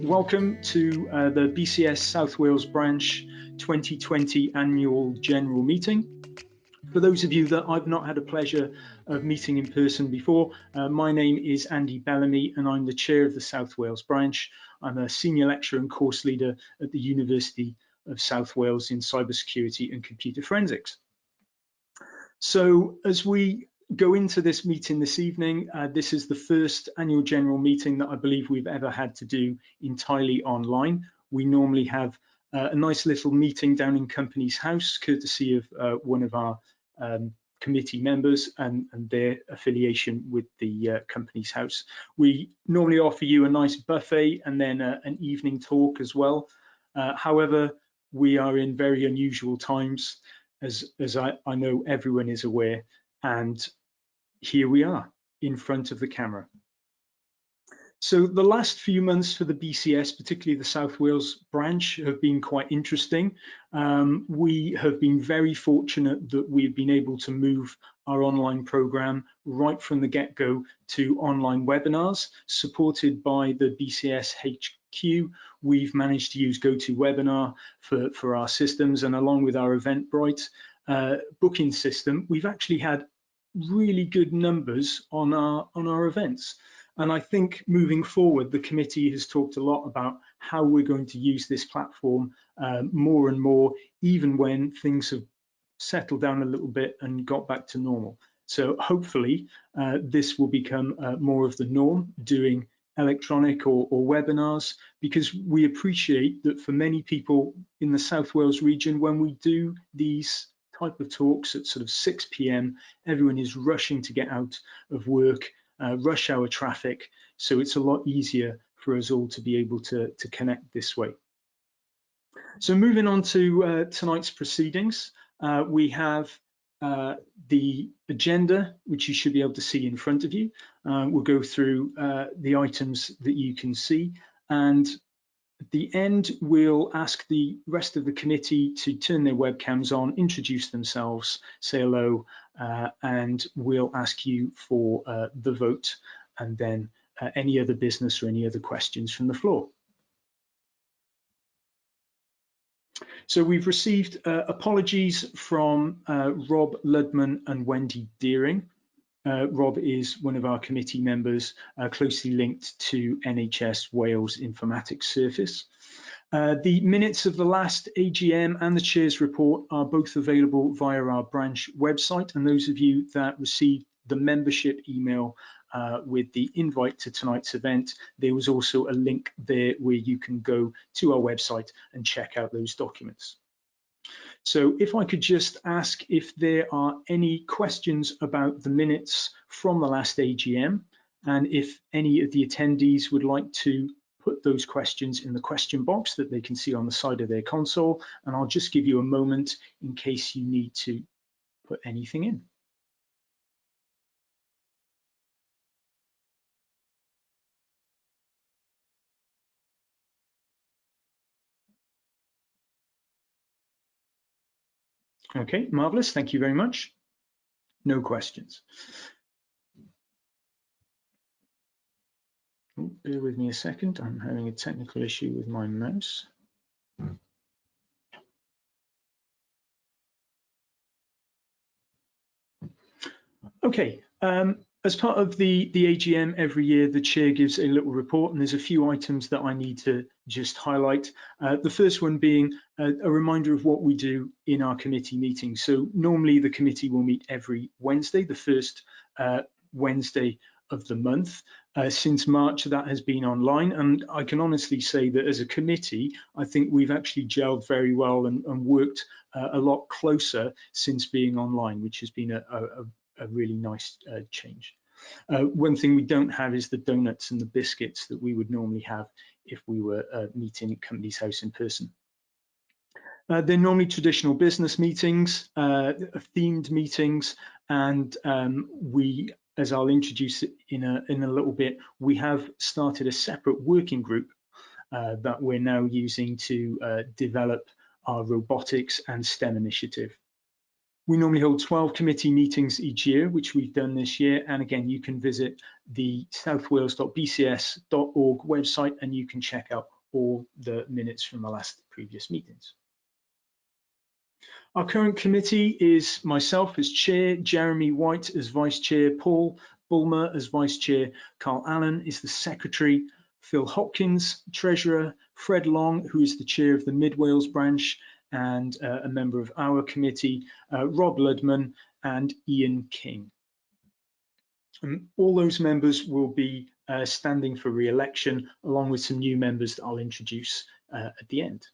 Welcome to the BCS South Wales branch 2020 annual general meeting. For those of you that I've not had a pleasure of meeting in person before, my name is Andy Bellamy and I'm the chair of the South Wales branch. I'm a senior lecturer and course leader at the University of South Wales in cybersecurity and computer forensics. So as we go into this meeting this evening, this is the first annual general meeting that I believe we've ever had to do entirely online. We normally have a nice little meeting down in Company's House, courtesy of one of our committee members and their affiliation with the Company's House. We normally offer you a nice buffet and then an evening talk as well. However, we are in very unusual times, as I know everyone is aware, and here we are in front of the camera. So the last few months for the BCS, particularly the South Wales branch, have been quite interesting. We have been very fortunate that we've been able to move our online program right from the get-go to online webinars, supported by the BCS HQ. We've managed to use GoToWebinar for our systems, and along with our Eventbrite booking system, we've actually had really good numbers on our events. And I think moving forward, the committee has talked a lot about how we're going to use this platform more and more, even when things have settled down a little bit and got back to normal. So hopefully this will become more of the norm, doing electronic or webinars, because we appreciate that for many people in the South Wales region, when we do these type of talks at sort of 6 p.m, everyone is rushing to get out of work, rush hour traffic, so it's a lot easier for us all to be able to connect this way. So moving on to tonight's proceedings, we have the agenda, which you should be able to see in front of you. We'll go through the items that you can see, and at the end, we'll ask the rest of the committee to turn their webcams on, introduce themselves, say hello, and we'll ask you for the vote, and then any other business or any other questions from the floor. So we've received apologies from Rob Ludman and Wendy Deering. Rob is one of our committee members closely linked to NHS Wales Informatics Service. The minutes of the last AGM and the chair's report are both available via our branch website, and those of you that received the membership email with the invite to tonight's event, there was also a link there where you can go to our website and check out those documents. So if I could just ask if there are any questions about the minutes from the last AGM, and if any of the attendees would like to put those questions in the question box that they can see on the side of their console, and I'll just give you a moment in case you need to put anything in. Okay, marvelous, thank you very much. No questions. Oh, bear with me a second, I'm having a technical issue with my mouse. Okay, as part of the AGM every year, the chair gives a little report, and there's a few items that I need to just highlight. The first one being a reminder of what we do in our committee meetings. So normally the committee will meet every Wednesday, the first Wednesday of the month. Since March, that has been online, and I can honestly say that as a committee, I think we've actually gelled very well and worked a lot closer since being online, which has been a really nice change. One thing we don't have is the donuts and the biscuits that we would normally have if we were meeting at Company's House in person. They're normally traditional business meetings, themed meetings, and we, as I'll introduce it in a little bit, we have started a separate working group that we're now using to develop our robotics and STEM initiative. We normally hold 12 committee meetings each year, which we've done this year. And again, you can visit the southwales.bcs.org website and you can check out or the minutes from the last previous meetings. Our current committee is myself as chair, Jeremy White as vice chair, Paul Bulmer as vice chair, Carl Allen is the secretary, Phil Hopkins, treasurer, Fred Long, who is the chair of the Mid Wales branch and a member of our committee, Rob Ludman and Ian King. And all those members will be standing for re-election, along with some new members that I'll introduce at the end.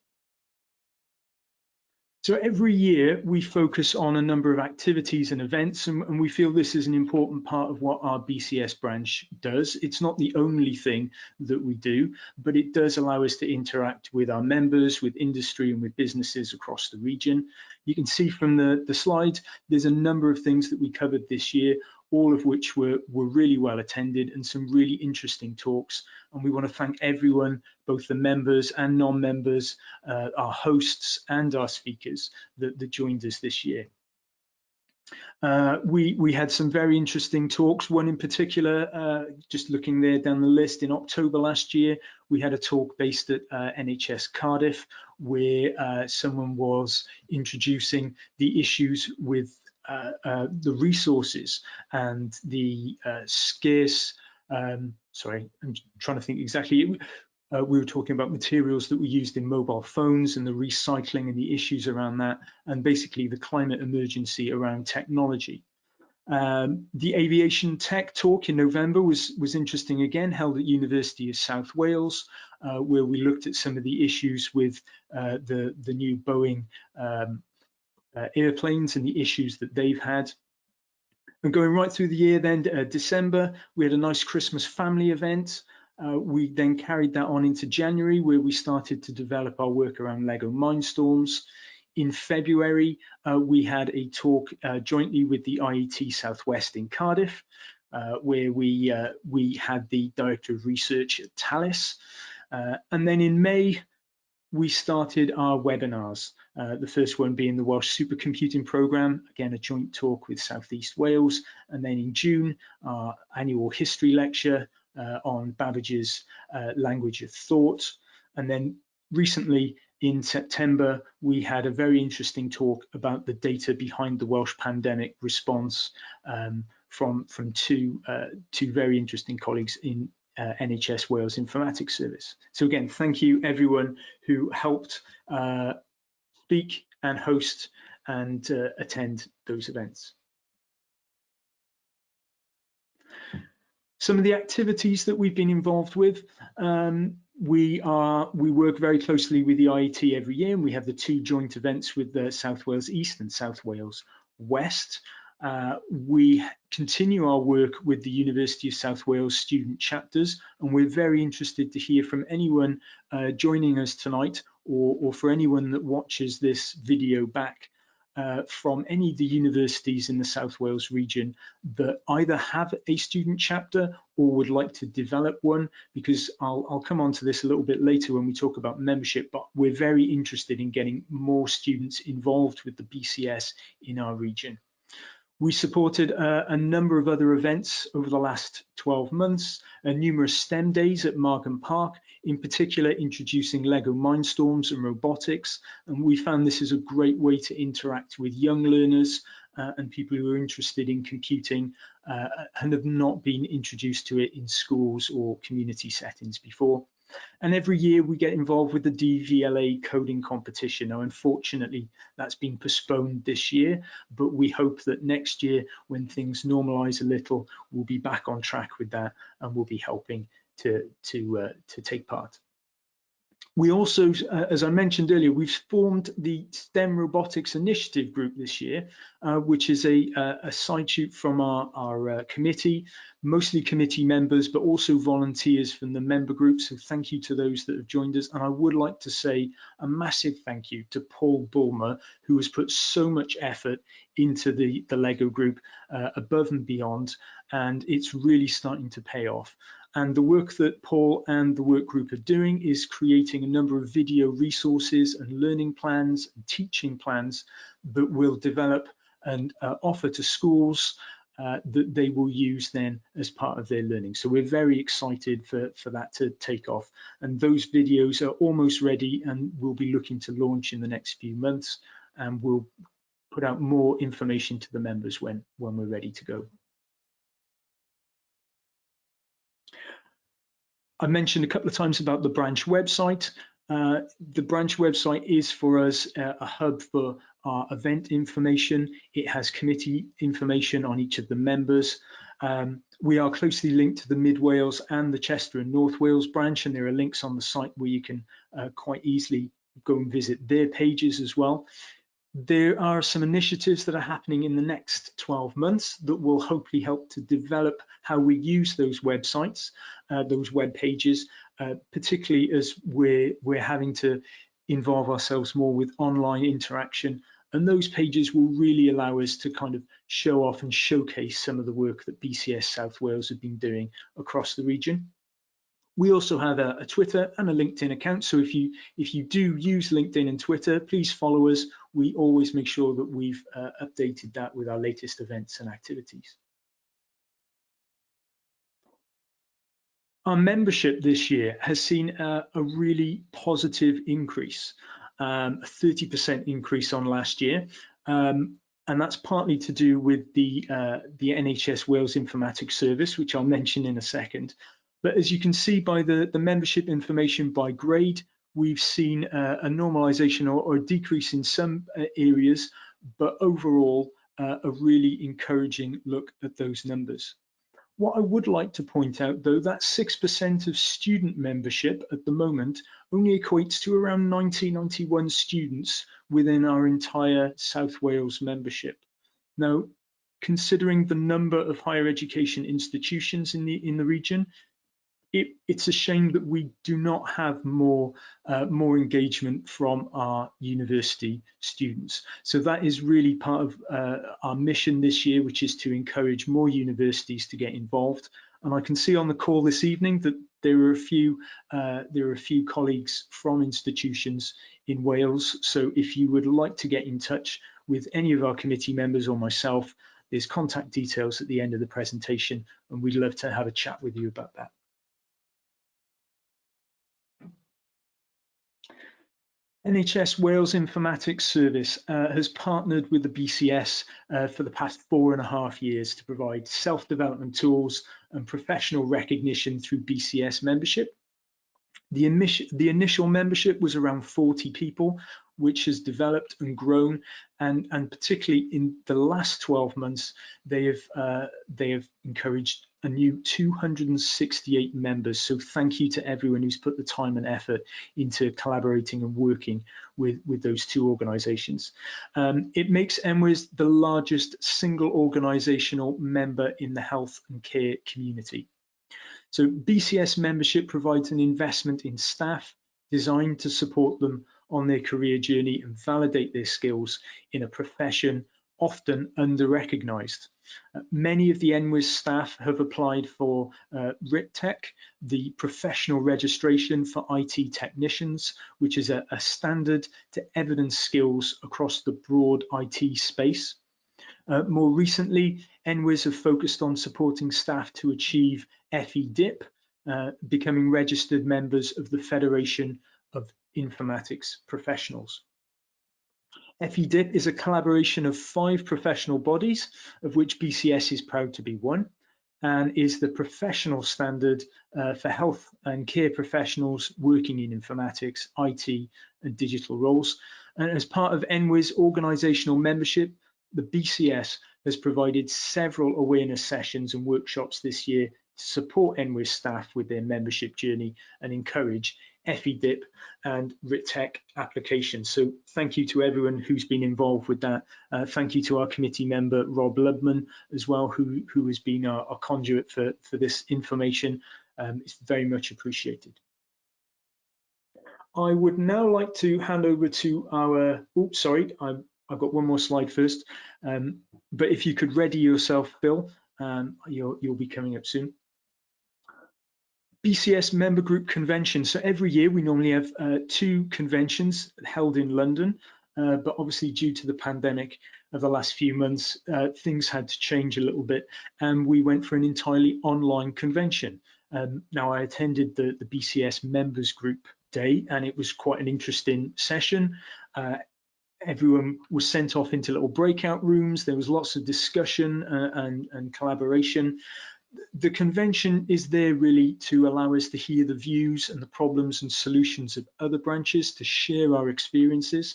So every year we focus on a number of activities and events, and we feel this is an important part of what our BCS branch does. It's not the only thing that we do, but it does allow us to interact with our members, with industry and with businesses across the region. You can see from the slide, there's a number of things that we covered this year, all of which were really well attended and some really interesting talks. And we want to thank everyone, both the members and non-members, our hosts and our speakers that joined us this year. We had some very interesting talks. One in particular, just looking there down the list, in October last year, we had a talk based at NHS Cardiff, where someone was introducing the issues with the resources and the scarce, sorry, I'm trying to think exactly. We were talking about materials that were used in mobile phones and the recycling and the issues around that, and basically the climate emergency around technology. The aviation tech talk in November was interesting again, held at University of South Wales, where we looked at some of the issues with the new Boeing airplanes and the issues that they've had. And going right through the year then, December, we had a nice Christmas family event. We then carried that on into January, where we started to develop our work around Lego Mindstorms. In February, we had a talk jointly with the IET Southwest in Cardiff, where we had the Director of Research at Thales. And then in May, we started our webinars, the first one being the Welsh Supercomputing Programme, again, a joint talk with South East Wales. And then in June, our annual history lecture on Babbage's Language of Thought. And then recently in September, we had a very interesting talk about the data behind the Welsh pandemic response from two very interesting colleagues in NHS Wales Informatics Service. So again, thank you everyone who helped speak and host and attend those events. Some of the activities that we've been involved with, we work very closely with the IET every year, and we have the two joint events with the South Wales East and South Wales West. We continue our work with the University of South Wales student chapters, and we're very interested to hear from anyone joining us tonight, or for anyone that watches this video back from any of the universities in the South Wales region that either have a student chapter or would like to develop one, because I'll come on to this a little bit later when we talk about membership, but we're very interested in getting more students involved with the BCS in our region. We supported a number of other events over the last 12 months, numerous STEM days at Margam Park, in particular introducing Lego Mindstorms and robotics. And we found this is a great way to interact with young learners and people who are interested in computing and have not been introduced to it in schools or community settings before. And every year we get involved with the DVLA coding competition. Now, unfortunately, that's been postponed this year, but we hope that next year, when things normalize a little, we'll be back on track with that and we'll be helping to take part. We also, as I mentioned earlier, we've formed the STEM Robotics Initiative Group this year, which is a side shoot from our committee, mostly committee members, but also volunteers from the member groups. So thank you to those that have joined us. And I would like to say a massive thank you to Paul Bulmer, who has put so much effort into the Lego group above and beyond, and it's really starting to pay off. And the work that Paul and the work group are doing is creating a number of video resources and learning plans and teaching plans that will develop and offer to schools that they will use then as part of their learning. So we're very excited for that to take off. And those videos are almost ready, and we'll be looking to launch in the next few months, and we'll put out more information to the members when we're ready to go. I mentioned a couple of times about the branch website. The branch website is for us a hub for our event information. It has committee information on each of the members. We are closely linked to the Mid Wales and the Chester and North Wales branch, and there are links on the site where you can quite easily go and visit their pages as well. There are some initiatives that are happening in the next 12 months that will hopefully help to develop how we use those websites, those web pages, particularly as we're having to involve ourselves more with online interaction. And those pages will really allow us to kind of show off and showcase some of the work that BCS South Wales have been doing across the region. We also have a Twitter and a LinkedIn account. So if you do use LinkedIn and Twitter, please follow us. We always make sure that we've updated that with our latest events and activities. Our membership this year has seen a really positive increase, a 30% increase on last year. And that's partly to do with the NHS Wales Informatics Service, which I'll mention in a second. But as you can see by the membership information by grade, we've seen a normalisation or a decrease in some areas, but overall a really encouraging look at those numbers. What I would like to point out, though, that 6% of student membership at the moment only equates to around 91 students within our entire South Wales membership. Now, considering the number of higher education institutions in the region, it's a shame that we do not have more engagement from our university students. So that is really part of our mission this year, which is to encourage more universities to get involved. And I can see on the call this evening that there are a few colleagues from institutions in Wales. So if you would like to get in touch with any of our committee members or myself, there's contact details at the end of the presentation, and we'd love to have a chat with you about that. NHS Wales Informatics Service has partnered with the BCS for the past 4.5 years to provide self-development tools and professional recognition through BCS membership. The initial membership was around 40 people, which has developed and grown, and particularly in the last 12 months, they have encouraged a new 268 members. So thank you to everyone who's put the time and effort into collaborating and working with those two organisations. It makes NWIS the largest single organisational member in the health and care community. So BCS membership provides an investment in staff designed to support them on their career journey and validate their skills in a profession often under-recognised. Many of the NWIS staff have applied for RITTech, the professional registration for IT technicians, which is a standard to evidence skills across the broad IT space. More recently, NWIS have focused on supporting staff to achieve FEDIP, becoming registered members of the Federation of Informatics Professionals. FEDIP is a collaboration of 5 professional bodies, of which BCS is proud to be one, and is the professional standard for health and care professionals working in informatics, IT, and digital roles. And as part of NWIS organisational membership, the BCS has provided several awareness sessions and workshops this year to support NWIS staff with their membership journey and encourage FEDIP and RITTech applications. So thank you to everyone who's been involved with that. Thank you to our committee member, Rob Lubman, as well, who has been our conduit for this information. It's very much appreciated. I would now like to hand over to our, oops, sorry, I've got one more slide first. But if you could ready yourself, Bill, you'll be coming up soon. BCS member group convention. So every year we normally have 2 conventions held in London. but obviously due to the pandemic of the last few months, things had to change a little bit, and we went for an entirely online convention. Now, I attended the BCS members group day, and it was quite an interesting session. Everyone was sent off into little breakout rooms. There was lots of discussion and collaboration. The convention is there really to allow us to hear the views and the problems and solutions of other branches, to share our experiences,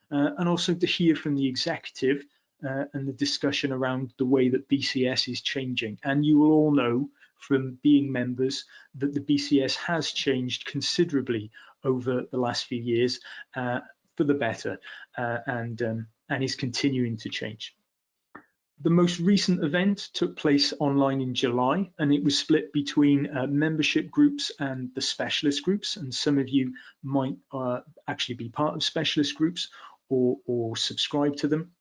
and also to hear from the executive and the discussion around the way that BCS is changing. And you will all know from being members that the BCS has changed considerably over the last few years for the better, and is continuing to change. The most recent event took place online in July, and it was split between membership groups and the specialist groups. And some of you might actually be part of specialist groups or subscribe to them.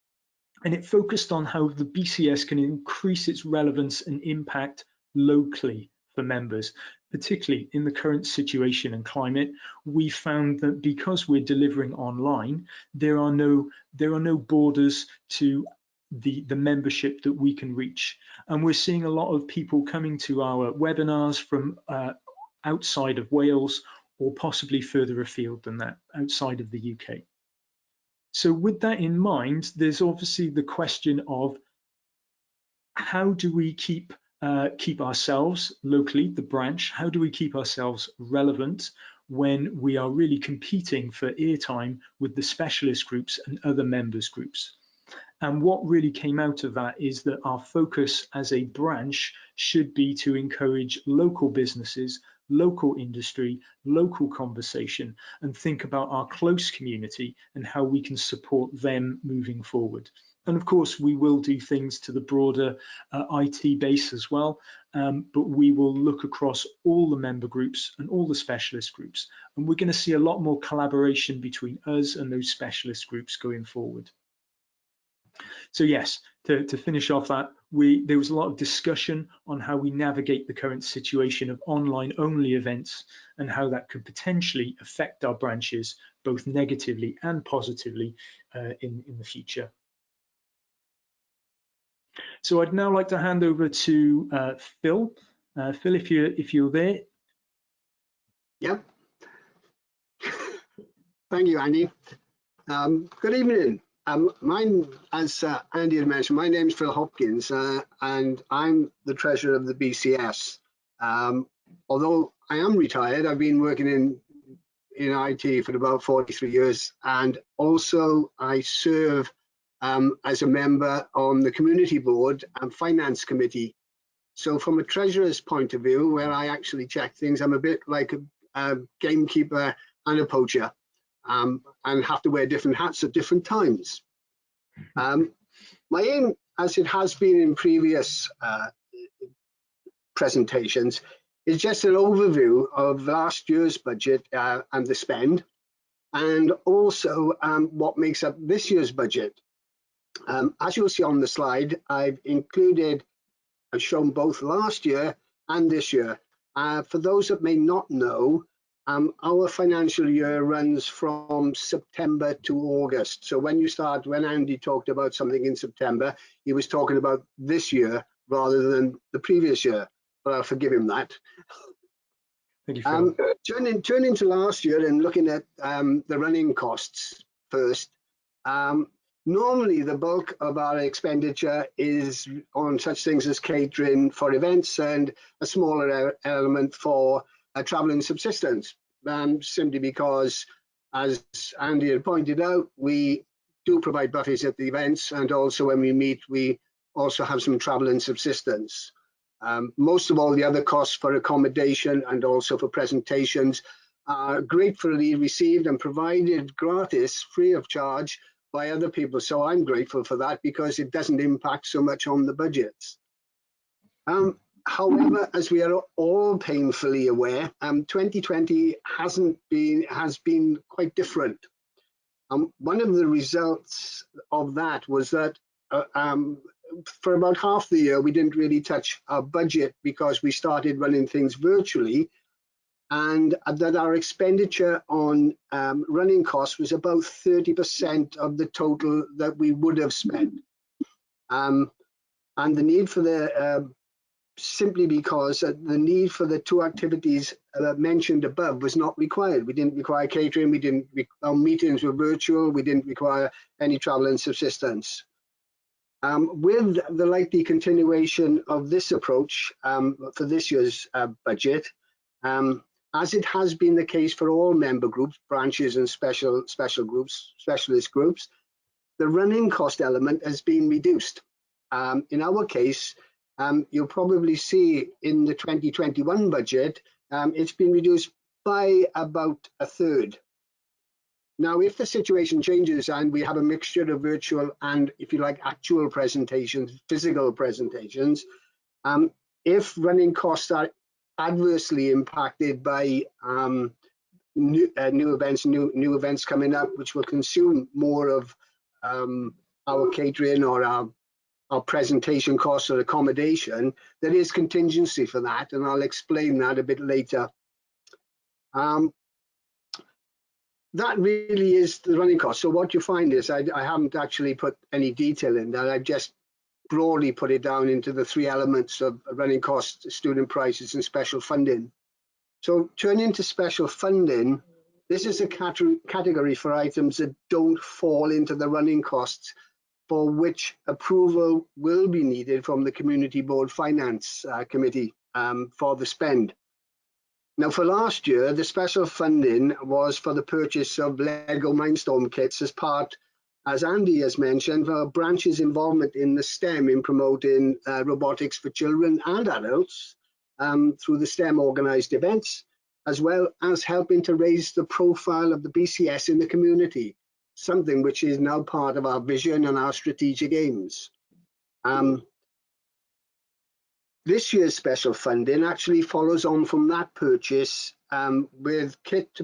And it focused on how the BCS can increase its relevance and impact locally for members, particularly in the current situation and climate. We found that because we're delivering online, there are no borders to the membership that we can reach. And we're seeing a lot of people coming to our webinars from outside of Wales, or possibly further afield than that, outside of the UK. So with that in mind, there's obviously the question of how do we keep ourselves locally, the branch, how do we keep ourselves relevant when we are really competing for airtime with the specialist groups and other members groups? And what really came out of that is that our focus as a branch should be to encourage local businesses, local industry, local conversation, and think about our close community and how we can support them moving forward. And of course, we will do things to the broader IT base as well, but we will look across all the member groups and all the specialist groups. And we're going to see a lot more collaboration between us and those specialist groups going forward. So yes, to finish off that, there was a lot of discussion on how we navigate the current situation of online-only events and how that could potentially affect our branches, both negatively and positively in the future. So I'd now like to hand over to Phil. Phil, if you're there. Yep. Thank you, Andy. Good evening. As Andy had mentioned, my name is Phil Hopkins, and I'm the treasurer of the BCS. Although I am retired, I've been working in IT for about 43 years, and also I serve as a member on the community board and finance committee. So from a treasurer's point of view, where I actually check things, I'm a bit like a gamekeeper and a poacher. And have to wear different hats at different times. My aim, as it has been in previous presentations, is just an overview of last year's budget and the spend, and also what makes up this year's budget. As you'll see on the slide, I've shown both last year and this year. For those that may not know, our financial year runs from September to August. So when Andy talked about something in September, he was talking about this year rather than the previous year, but I'll forgive him that. Thank you, Phil. Turning to last year and looking at the running costs first, normally the bulk of our expenditure is on such things as catering for events and a smaller element for travel and subsistence, simply because, as Andy had pointed out, we do provide buffets at the events, and also when we meet, we also have some travel and subsistence. Most of all the other costs for accommodation and also for presentations are gratefully received and provided gratis, free of charge, by other people. So I'm grateful for that because it doesn't impact so much on the budgets. However, as we are all painfully aware, 2020 has been quite different. One of the results of that was that for about half the year, we didn't really touch our budget because we started running things virtually. and that our expenditure on running costs was about 30% of the total that we would have spent. And the need for the, simply because the need for the two activities mentioned above was not required. We didn't require catering, our meetings were virtual, we didn't require any travel and subsistence. With the likely continuation of this approach for this year's budget, as it has been the case for all member groups, branches and specialist groups, the running cost element has been reduced. In our case, you'll probably see in the 2021 budget, it's been reduced by about a third. Now, if the situation changes and we have a mixture of virtual and, if you like, actual presentations, physical presentations, if running costs are adversely impacted by new events coming up, which will consume more of our catering or our presentation costs or accommodation, there is contingency for that, and I'll explain that a bit later. That really is the running cost. So what you find is I haven't actually put any detail in that. I've just broadly put it down into the three elements of running costs, student prices and special funding. So turning to special funding, this is a category for items that don't fall into the running costs, for which approval will be needed from the Community Board Finance Committee for the spend. Now, for last year, the special funding was for the purchase of Lego Mindstorm kits as part, as Andy has mentioned, for our branch's involvement in the STEM in promoting robotics for children and adults through the STEM organised events, as well as helping to raise the profile of the BCS in the community, something which is now part of our vision and our strategic aims. This year's special funding actually follows on from that purchase with kit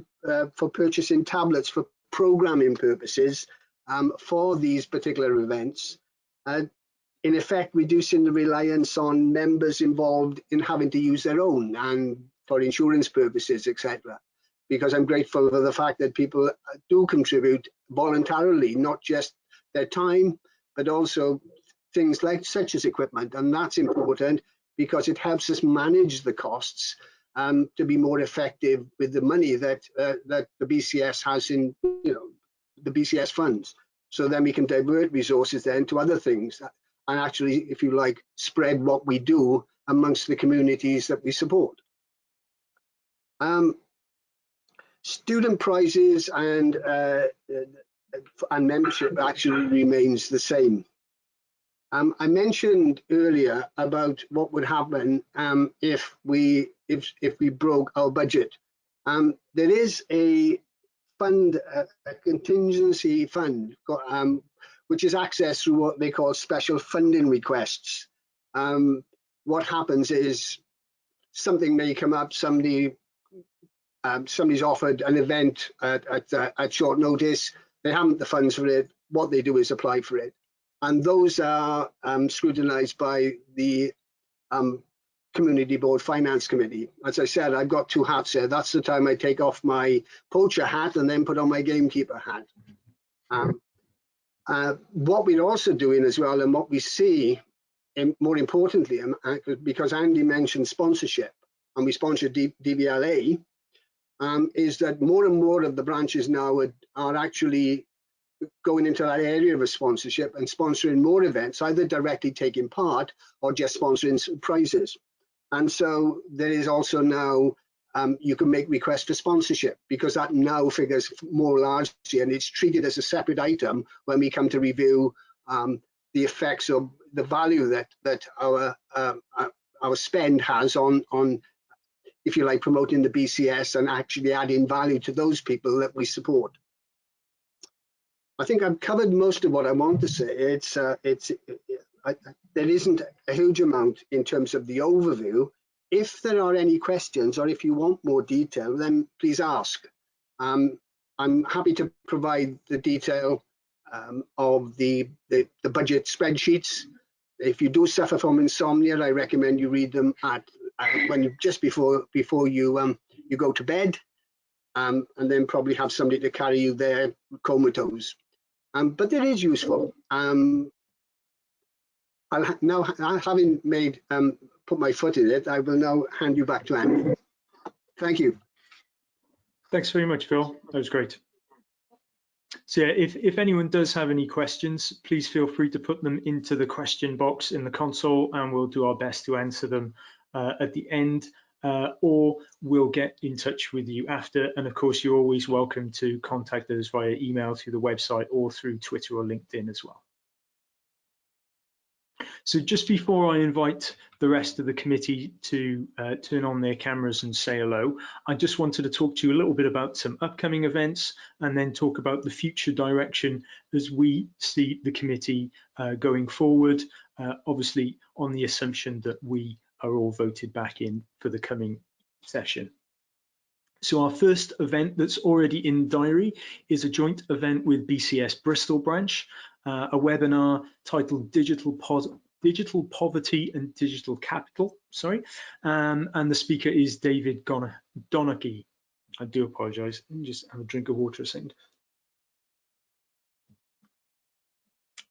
for purchasing tablets for programming purposes for these particular events, in effect reducing the reliance on members involved in having to use their own and for insurance purposes, etc. Because I'm grateful for the fact that people do contribute voluntarily, not just their time, but also things like such as equipment, and that's important because it helps us manage the costs to be more effective with the money that that the BCS has in, the BCS funds. So then we can divert resources then to other things and actually, if you like, spread what we do amongst the communities that we support. Student prizes and membership actually remains the same. I mentioned earlier about what would happen if we broke our budget. There is a fund, a contingency fund, which is accessed through what they call special funding requests. What happens is something may come up, somebody's offered an event at short notice, they haven't the funds for it, what they do is apply for it. And those are scrutinised by the Community Board Finance Committee. As I said, I've got two hats there. That's the time I take off my poacher hat and then put on my gamekeeper hat. What we're also doing as well, and what we see, more importantly, because Andy mentioned sponsorship, and we sponsor DVLA, is that more and more of the branches now are actually going into that area of sponsorship and sponsoring more events, either directly taking part or just sponsoring prizes. And so there is also now, you can make requests for sponsorship because that now figures more largely and it's treated as a separate item when we come to review the effects of the value that our spend has on, if you like, promoting the BCS and actually adding value to those people that we support. I think I've covered most of what I want to say. There isn't a huge amount in terms of the overview. If there are any questions or if you want more detail, then please ask. I'm happy to provide the detail of the budget spreadsheets. If you do suffer from insomnia, I recommend you read them just before you you go to bed, and then probably have somebody to carry you there comatose. But it is useful. Now, having put my foot in it, I will now hand you back to Andy. Thank you. Thanks very much, Phil. That was great. So yeah, if anyone does have any questions, please feel free to put them into the question box in the console, and we'll do our best to answer them at the end, or we'll get in touch with you after. And of course, you're always welcome to contact us via email, through the website, or through Twitter or LinkedIn as well. So just before I invite the rest of the committee to turn on their cameras and say hello, I just wanted to talk to you a little bit about some upcoming events, and then talk about the future direction as we see the committee going forward, obviously on the assumption that we are all voted back in for the coming session. So our first event that's already in diary is a joint event with BCS Bristol branch, a webinar titled Digital Poverty and Digital Capital, and the speaker is David Donaghy. I do apologise, let me just have a drink of water a second.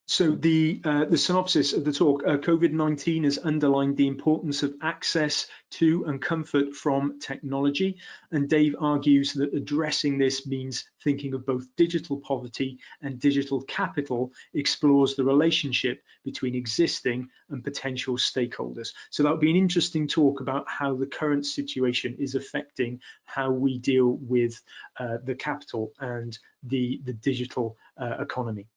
So the synopsis of the talk, COVID-19 has underlined the importance of access to and comfort from technology, and Dave argues that addressing this means thinking of both digital poverty and digital capital, explores the relationship between existing and potential stakeholders. So that would be an interesting talk about how the current situation is affecting how we deal with the capital and the digital economy.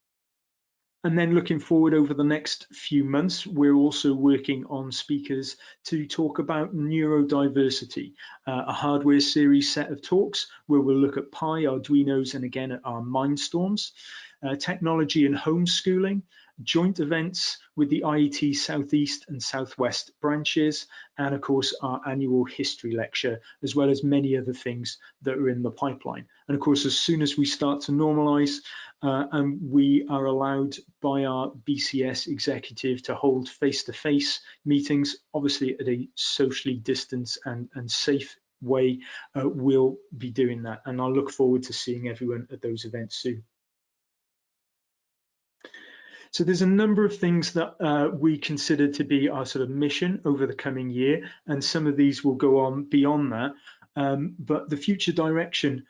And then looking forward over the next few months, we're also working on speakers to talk about neurodiversity, a hardware series set of talks where we'll look at Pi, Arduinos, and again at our Mindstorms, technology and homeschooling, joint events with the IET Southeast and Southwest branches, and of course our annual history lecture, as well as many other things that are in the pipeline. And of course, as soon as we start to normalise and we are allowed by our BCS executive to hold face-to-face meetings, obviously at a socially distanced and safe way, we'll be doing that. And I look forward to seeing everyone at those events soon. So there's a number of things that we consider to be our sort of mission over the coming year, and some of these will go on beyond that. But the future direction,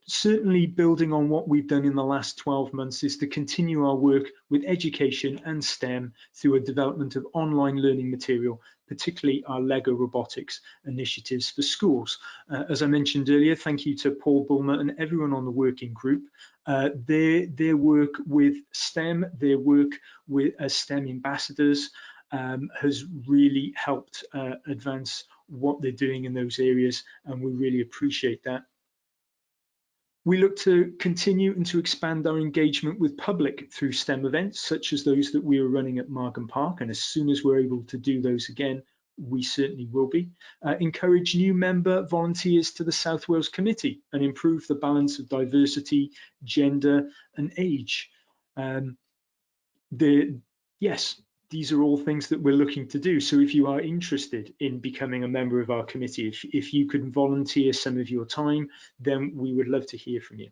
certainly building on what we've done in the last 12 months, is to continue our work with education and STEM through a development of online learning material, particularly our Lego robotics initiatives for schools. As I mentioned earlier, thank you to Paul Bulmer and everyone on the working group. Their work with STEM, their work with as STEM ambassadors has really helped advance what they're doing in those areas, and we really appreciate that. We look to continue and to expand our engagement with public through STEM events, such as those that we are running at Markham Park, and as soon as we're able to do those again, we certainly will be. Encourage new member volunteers to the South Wales Committee and improve the balance of diversity, gender and age. Yes, these are all things that we're looking to do. So if you are interested in becoming a member of our committee, if you could volunteer some of your time, then we would love to hear from you.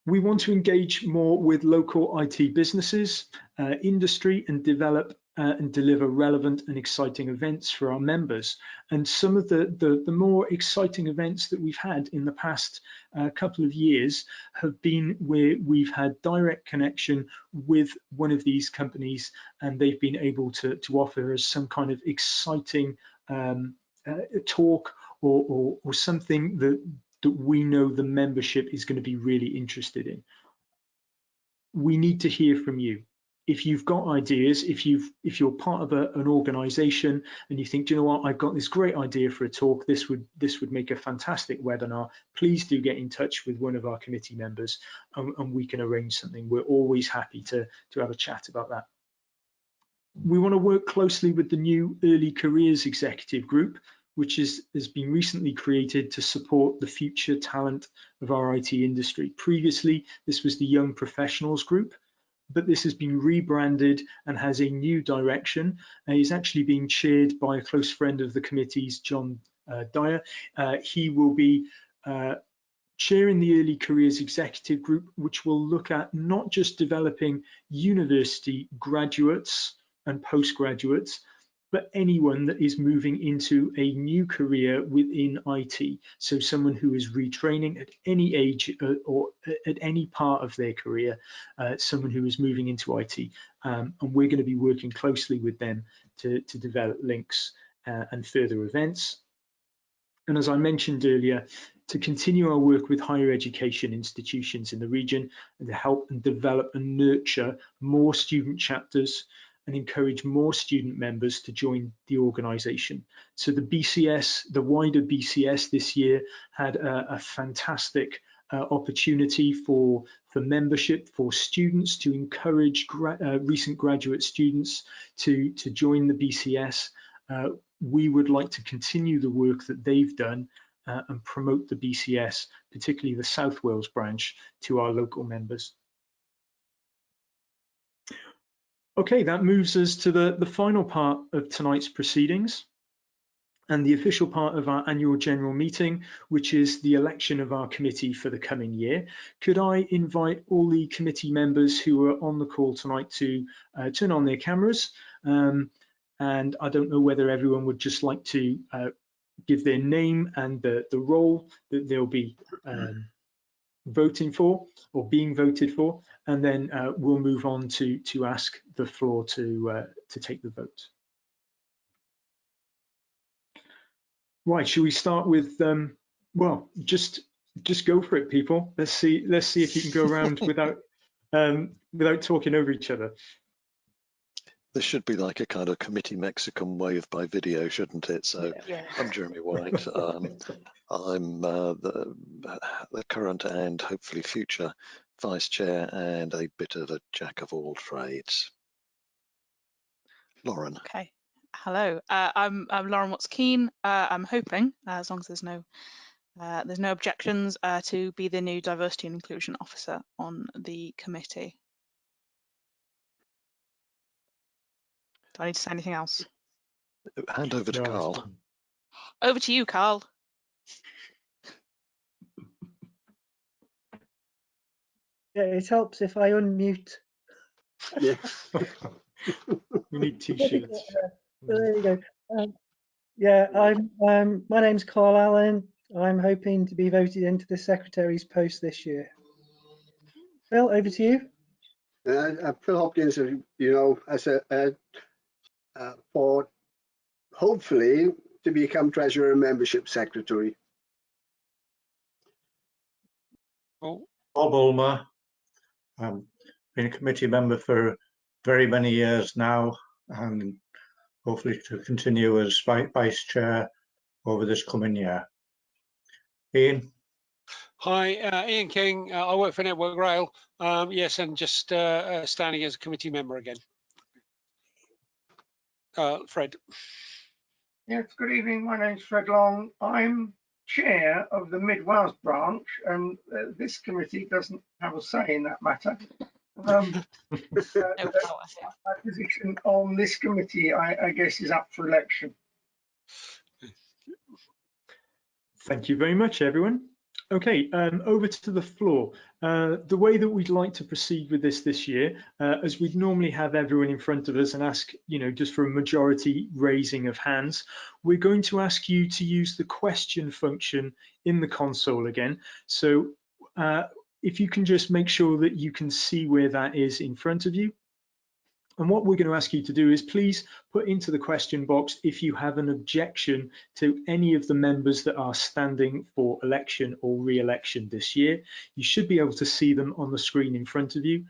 We want to engage more with local IT businesses, industry, and develop and deliver relevant and exciting events for our members. And some of the more exciting events that we've had in the past couple of years have been where we've had direct connection with one of these companies, and they've been able to offer us some kind of exciting talk or something that we know the membership is going to be really interested in. We need to hear from you. If you've got ideas, if you're part of an organization and you think, do you know what, I've got this great idea for a talk, this would make a fantastic webinar, please do get in touch with one of our committee members and we can arrange something. We're always happy to have a chat about that. We want to work closely with the new Early Careers Executive Group, which has been recently created to support the future talent of our IT industry. Previously, this was the Young Professionals Group. but this has been rebranded and has a new direction. It's actually being chaired by a close friend of the committee's, John Dyer. He will be chairing the Early Careers Executive Group, which will look at not just developing university graduates and postgraduates, but anyone that is moving into a new career within IT. So someone who is retraining at any age or at any part of their career, someone who is moving into IT. And we're going to be working closely with them to develop links and further events. And as I mentioned earlier, to continue our work with higher education institutions in the region and to help and develop and nurture more student chapters and encourage more student members to join the organisation. So the BCS, the wider BCS this year had a fantastic opportunity for membership, for students to encourage recent graduate students to join the BCS. We would like to continue the work that they've done and promote the BCS, particularly the South Wales branch, to our local members. Okay, that moves us to the final part of tonight's proceedings and the official part of our annual general meeting, which is the election of our committee for the coming year. Could I invite all the committee members who are on the call tonight to turn on their cameras? And I don't know whether everyone would just like to give their name and the role that they'll be voting for or being voted for, and then we'll move on to ask the floor to take the vote. Right, should we start with well, just go for it, people. Let's see if you can go around without talking over each other. This should be like a kind of committee Mexican wave by video, shouldn't it? So yeah. I'm Jeremy White. I'm the current and hopefully future vice chair and a bit of a jack of all trades. Lauren. Okay. Hello. I'm Lauren Watts-Keane. I'm hoping, as long as there's no objections, to be the new diversity and inclusion officer on the committee. Do I need to say anything else? Hand over to Carl. Over to you, Carl. Yeah, it helps if I unmute. Yeah. We need t-shirts. There you go. Yeah, my name's Carl Allen. I'm hoping to be voted into the secretary's post this year. Phil, over to you. Phil Hopkins, you know, as for hopefully to become treasurer and membership secretary. Bob Ulmer. Been a committee member for very many years now, and hopefully to continue as vice chair over this coming year. Ian. Hi, Ian King. I work for Network Rail. Yes, and just standing as a committee member again. Fred. Yes, good evening. My name's Fred Long. I'm chair of the Mid Wales branch, and this committee doesn't have a say in that matter. My position on this committee, I guess, is up for election. Thank you very much, everyone. Okay, over to the floor. The way that we'd like to proceed with this year, as we'd normally have everyone in front of us and ask, you know, just for a majority raising of hands, we're going to ask you to use the question function in the console again. So if you can just make sure that you can see where that is in front of you. And what we're going to ask you to do is please put into the question box if you have an objection to any of the members that are standing for election or re-election this year. You should be able to see them on the screen in front of you.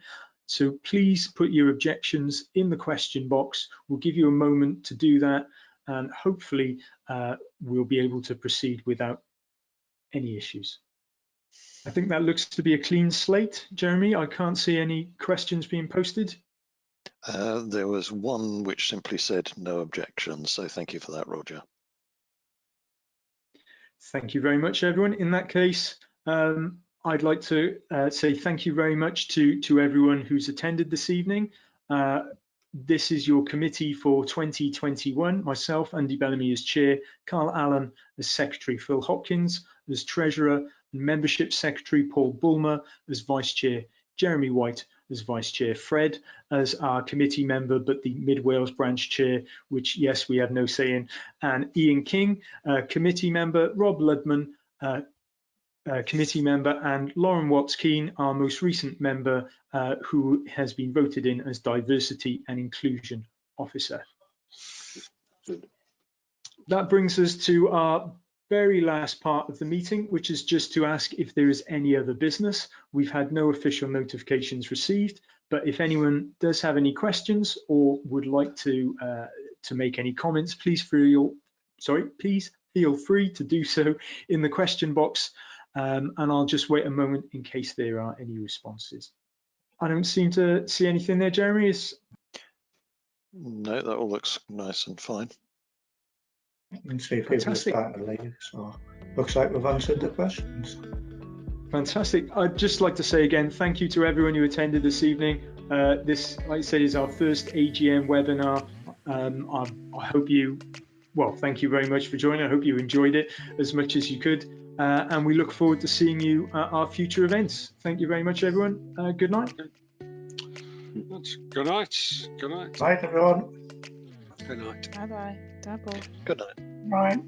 So please put your objections in the question box. We'll give you a moment to do that, and hopefully we'll be able to proceed without any issues. I think that looks to be a clean slate. Jeremy, I can't see any questions being posted. There was one which simply said no objections, so thank you for that, Roger. Thank you very much, everyone. In that case, I'd like to say thank you very much to everyone who's attended this evening. This is your committee for 2021. Myself, Andy Bellamy as chair, Carl Allen as secretary, Phil Hopkins as treasurer, and membership secretary, Paul Bulmer as vice chair, Jeremy White as vice chair, Fred as our committee member, but the Mid Wales branch chair, which, yes, we have no say in, and Ian King, committee member, Rob Ludman, committee member, and Lauren Watts-Keane, our most recent member, who has been voted in as Diversity and Inclusion Officer. That brings us to our very last part of the meeting, which is just to ask if there is any other business. We've had no official notifications received, but if anyone does have any questions or would like to make any comments, please feel free to do so in the question box. And I'll just wait a moment in case there are any responses. I don't seem to see anything there, Jeremy. No, that all looks nice and fine. You can see people are starting to leave, so looks like we've answered the questions. Fantastic. I'd just like to say again, thank you to everyone who attended this evening. This, like I said, is our first AGM webinar. I hope you, well, thank you very much for joining. I hope you enjoyed it as much as you could. And we look forward to seeing you at our future events. Thank you very much, everyone. Good night. Good night. Good night. Night, everyone. Good night. Bye bye. Double. Good night. Right.